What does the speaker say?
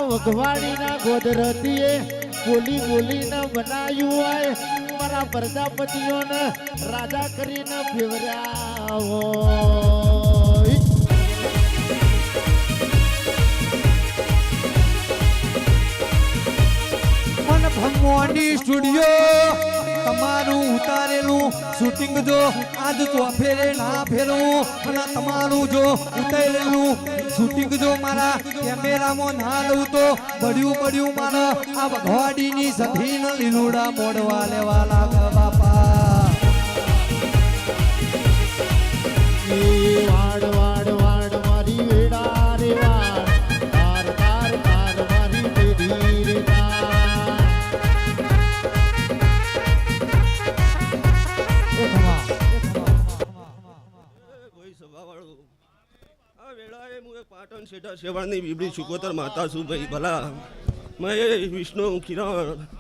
વઘવાડીના ગોધરતીએ બોલી બોલીને બનાવ્યું હોય મારા પ્રજાપતિઓને રાજા કરીને ફેવર્યા હોય મન ભગવાનની સ્ટુડિયો તમારું ઉતારેલું શૂટિંગ જો આજ તો ફેરે ના ફેરવું અને તમારું જો ઉતારેલું શૂટિંગ જો મારા કેમેરામાં ના લઉં તો બળ્યું મારા આ વઘવાડીની સધીન લીલુડા મોડવા લેવા લાગે બાપા વાડ વાડ વાડ મારી વેડા રે વાડ તાર તાર તાર મારી પેઢી રે પાટણ શેઠા શેવાળની બીબડી ચુકોતર માતા છું ભાઈ ભલા મેં વિષ્ણુ કિરણ